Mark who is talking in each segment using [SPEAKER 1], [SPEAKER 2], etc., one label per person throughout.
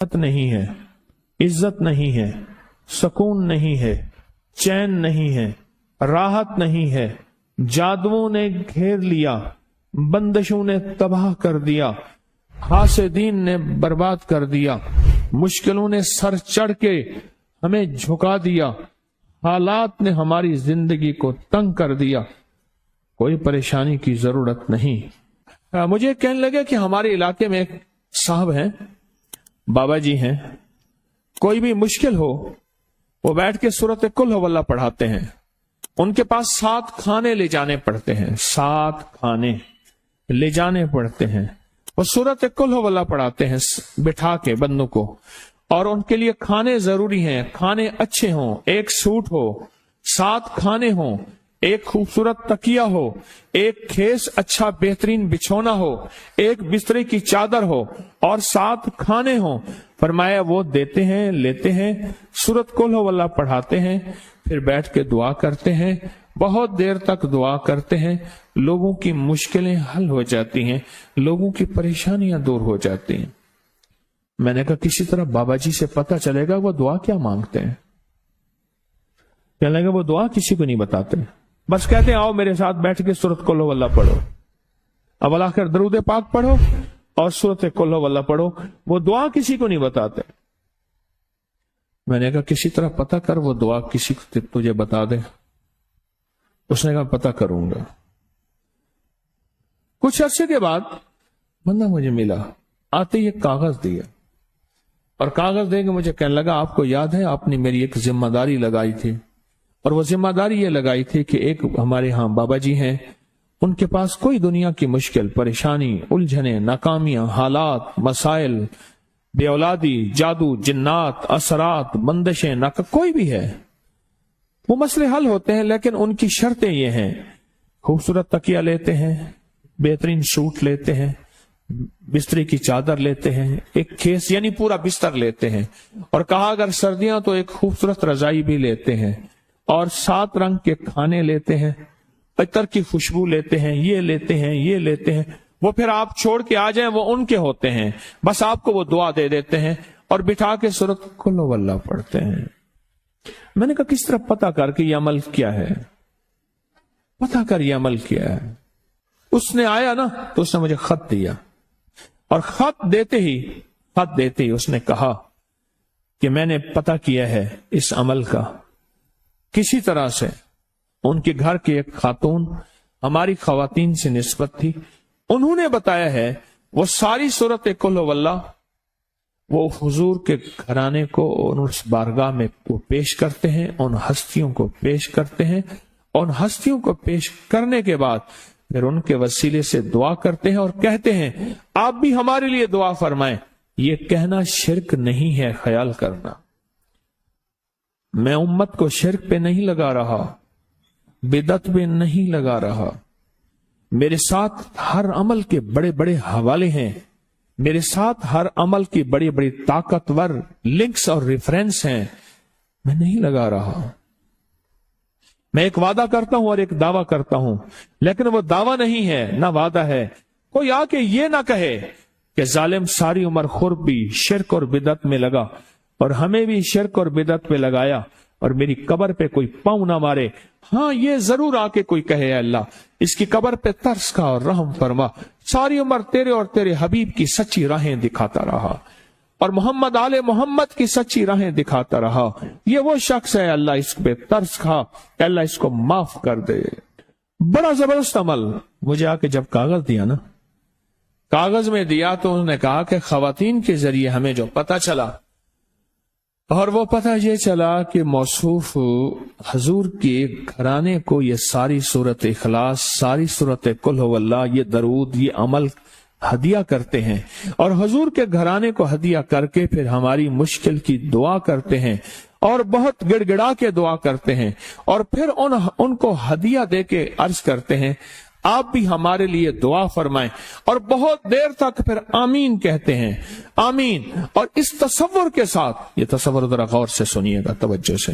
[SPEAKER 1] نہیں ہے، عزت نہیں ہے، سکون نہیں ہے، چین نہیں ہے، راحت نہیں ہے، جادوؤں نے گھیر لیا، بندشوں نے تباہ کر دیا، حاسدین نے برباد کر دیا، مشکلوں نے سر چڑھ کے ہمیں جھکا دیا، حالات نے ہماری زندگی کو تنگ کر دیا۔ کوئی پریشانی کی ضرورت نہیں۔ مجھے کہنے لگے کہ ہمارے علاقے میں ایک صاحب ہیں، بابا جی ہیں، کوئی بھی مشکل ہو وہ بیٹھ کے سورۃ قل ہو اللہ پڑھاتے ہیں۔ ان کے پاس 7 کھانے لے جانے پڑتے ہیں، 7 کھانے لے جانے پڑتے ہیں۔ وہ سورۃ قل ہو اللہ پڑھاتے ہیں بٹھا کے بندوں کو، اور ان کے لیے کھانے ضروری ہیں، کھانے اچھے ہوں، ایک سوٹ ہو، 7 کھانے ہوں، ایک خوبصورت تکیہ ہو، ایک کھیس اچھا بہترین بچھونا ہو، ایک بسترے کی چادر ہو، اور 7 کھانے ہوں۔ فرمایا وہ دیتے ہیں، لیتے ہیں، سورۃ قل ہو اللہ پڑھاتے ہیں، پھر بیٹھ کے دعا کرتے ہیں، بہت دیر تک دعا کرتے ہیں، لوگوں کی مشکلیں حل ہو جاتی ہیں، لوگوں کی پریشانیاں دور ہو جاتی ہیں۔ میں نے کہا کسی طرح بابا جی سے پتہ چلے گا وہ دعا کیا مانگتے ہیں۔ کہنے لگا وہ دعا کسی کو نہیں بتاتے، بس کہتے ہیں آؤ میرے ساتھ بیٹھ کے سورۃ قل ہو اللہ پڑھو، اب آخر درود پاک پڑھو اور سورۃ قل ہو اللہ پڑھو، وہ دعا کسی کو نہیں بتاتے۔ میں نے کہا کسی طرح پتہ کر وہ دعا کسی کو تجھے بتا دے۔ اس نے کہا پتہ کروں گا۔ کچھ عرصے کے بعد بندہ مجھے ملا، آتے ہی ایک کاغذ دیا، اور کاغذ دے کے مجھے کہنے لگا آپ کو یاد ہے آپ نے میری ایک ذمہ داری لگائی تھی، اور وہ ذمہ داری یہ لگائی تھی کہ ایک ہمارے ہاں بابا جی ہیں، ان کے پاس کوئی دنیا کی مشکل، پریشانی، الجھنیں، ناکامیاں، حالات، مسائل، بے اولادی، جادو، جنات، اثرات، بندشیں، کوئی بھی ہے، وہ مسئلے حل ہوتے ہیں، لیکن ان کی شرطیں یہ ہیں، خوبصورت تکیہ لیتے ہیں، بہترین سوٹ لیتے ہیں، بستری کی چادر لیتے ہیں، ایک کھیس یعنی پورا بستر لیتے ہیں، اور کہا اگر سردیاں تو ایک خوبصورت رضائی بھی لیتے ہیں، اور 7 رنگ کے کھانے لیتے ہیں، عطر کی خوشبو لیتے ہیں، یہ لیتے ہیں، یہ لیتے ہیں، وہ پھر آپ چھوڑ کے آ جائیں وہ ان کے ہوتے ہیں، بس آپ کو وہ دعا دے دیتے ہیں اور بٹھا کے سورۃ قل ہو اللہ پڑھتے ہیں۔ میں نے کہا کس طرح پتہ کر کے یہ عمل کیا ہے، پتہ کر یہ عمل کیا ہے۔ اس نے آیا نا تو اس نے مجھے خط دیا، اور خط دیتے ہی اس نے کہا کہ میں نے پتہ کیا ہے اس عمل کا، کسی طرح سے ان کے گھر کی ایک خاتون ہماری خواتین سے نسبت تھی، انہوں نے بتایا ہے وہ ساری سورۃ قل ہو اللہ وہ حضور کے گھرانے کو اس بارگاہ میں پیش کرتے ہیں، ان ہستیوں کو پیش کرتے ہیں، ان ہستیوں کو پیش کرنے کے بعد پھر ان کے وسیلے سے دعا کرتے ہیں اور کہتے ہیں آپ بھی ہمارے لیے دعا فرمائیں۔ یہ کہنا شرک نہیں ہے، خیال کرنا، میں امت کو شرک پہ نہیں لگا رہا، بدعت پہ نہیں لگا رہا، میرے ساتھ ہر عمل کے بڑے بڑے حوالے ہیں، میرے ساتھ ہر عمل کی بڑی بڑی طاقتور لنکس اور ریفرنس ہیں، میں نہیں لگا رہا۔ میں ایک وعدہ کرتا ہوں اور ایک دعویٰ کرتا ہوں، لیکن وہ دعویٰ نہیں ہے نہ وعدہ ہے۔ کوئی آ کے یہ نہ کہے کہ ظالم ساری عمر خرب بھی شرک اور بدعت میں لگا اور ہمیں بھی شرک اور بدعت پہ لگایا اور میری قبر پہ کوئی پاؤں نہ مارے۔ ہاں یہ ضرور آ کے کوئی کہے اللہ اس کی قبر پہ ترس کھا اور رحم فرما، ساری عمر تیرے اور تیرے حبیب کی سچی راہیں دکھاتا رہا اور محمد آل محمد کی سچی راہیں دکھاتا رہا، یہ وہ شخص ہے، اللہ اس پہ ترس کھا، اللہ اس کو معاف کر دے۔ بڑا زبردست عمل۔ مجھے آ کے جب کاغذ دیا نا، کاغذ میں دیا تو انہوں نے کہا کہ خواتین کے ذریعے ہمیں جو پتہ چلا، اور وہ پتہ یہ چلا کہ موصوف حضور کے گھرانے کو یہ ساری سورۃ اخلاص، ساری سورۃ قل ہو اللہ، یہ درود، یہ عمل ہدیہ کرتے ہیں، اور حضور کے گھرانے کو ہدیہ کر کے پھر ہماری مشکل کی دعا کرتے ہیں اور بہت گڑ گڑا کے دعا کرتے ہیں، اور پھر ان کو ہدیہ دے کے عرض کرتے ہیں آپ بھی ہمارے لیے دعا فرمائیں، اور بہت دیر تک پھر آمین کہتے ہیں، آمین۔ اور اس تصور کے ساتھ، یہ تصور ذرا غور سے سنیے گا توجہ سے،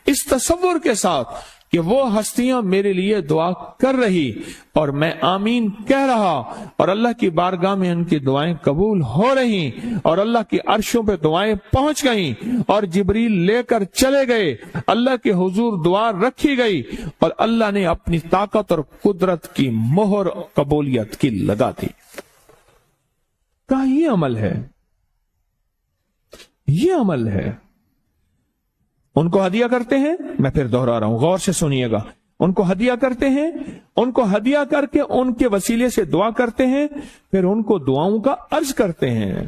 [SPEAKER 1] اس تصور کے ساتھ کہ وہ ہستیاں میرے لیے دعا کر رہی اور میں آمین کہہ رہا اور اللہ کی بارگاہ میں ان کی دعائیں قبول ہو رہی اور اللہ کی عرشوں پہ دعائیں پہنچ گئیں اور جبریل لے کر چلے گئے، اللہ کے حضور دعا رکھی گئی اور اللہ نے اپنی طاقت اور قدرت کی مہر قبولیت کی لگا دی۔ کہا یہ عمل ہے، یہ عمل ہے۔ ان کو ہدیہ کرتے ہیں، میں پھر دوہرا رہا ہوں، غور سے سنیے گا، ان کو ہدیہ کرتے ہیں، ان کو ہدیہ کر کے ان کے وسیلے سے دعا کرتے ہیں، پھر ان کو دعاؤں کا عرض کرتے ہیں،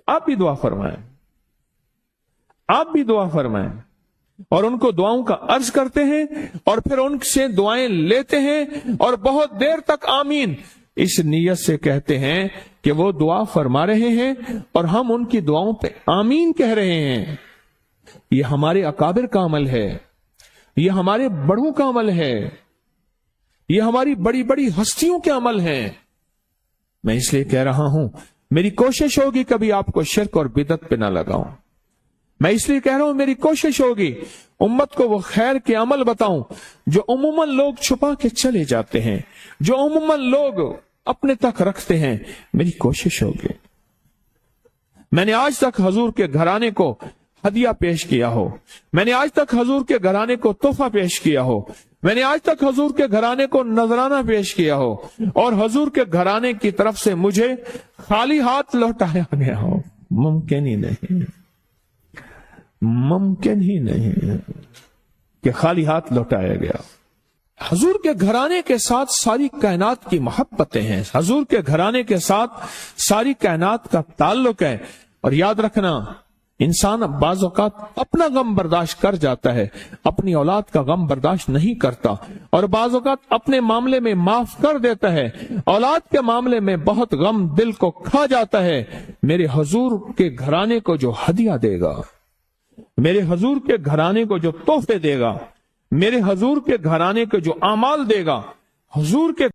[SPEAKER 1] آپ بھی دعا فرمائیں، آپ بھی دعا فرمائیں، اور ان کو دعاؤں کا عرض کرتے ہیں اور پھر ان سے دعائیں لیتے ہیں اور بہت دیر تک آمین اس نیت سے کہتے ہیں کہ وہ دعا فرما رہے ہیں اور ہم ان کی دعاؤں پہ آمین کہہ رہے ہیں۔ یہ ہمارے اکابر کا عمل ہے، یہ ہمارے بڑوں کا عمل ہے، یہ ہماری بڑی بڑی ہستیوں کے عمل ہیں۔ میں اس لیے کہہ رہا ہوں، میری کوشش ہوگی کبھی آپ کو شرک اور بدعت پہ نہ لگاؤں، میں اس لیے کہہ رہا ہوں میری کوشش ہوگی امت کو وہ خیر کے عمل بتاؤں جو عموماً لوگ چھپا کے چلے جاتے ہیں، جو عموماً لوگ اپنے تک رکھتے ہیں۔ میری کوشش ہوگی میں نے آج تک حضور کے گھرانے کو ہدیہ پیش کیا ہو، میں نے آج تک حضور کے گھرانے کو تحفہ پیش کیا ہو، میں نے آج تک حضور کے گھرانے کو نذرانہ پیش کیا ہو اور حضور کے گھرانے کی طرف سے مجھے خالی ہاتھ لوٹایا گیا ہو۔ ممکن ہی نہیں، ممکن ہی نہیں کہ خالی ہاتھ لوٹایا گیا۔ حضور کے گھرانے کے ساتھ ساری کائنات کی محبتیں ہیں، حضور کے گھرانے کے ساتھ ساری کائنات کا تعلق ہے۔ اور یاد رکھنا، انسان بعض اوقات اپنا غم برداشت کر جاتا ہے، اپنی اولاد کا غم برداشت نہیں کرتا، اور بعض اوقات اپنے معاملے میں معاف کر دیتا ہے، اولاد کے معاملے میں بہت غم دل کو کھا جاتا ہے۔ میرے حضور کے گھرانے کو جو ہدیہ دے گا، میرے حضور کے گھرانے کو جو تحفے دے گا، میرے حضور کے گھرانے کو جو اعمال دے گا، حضور کے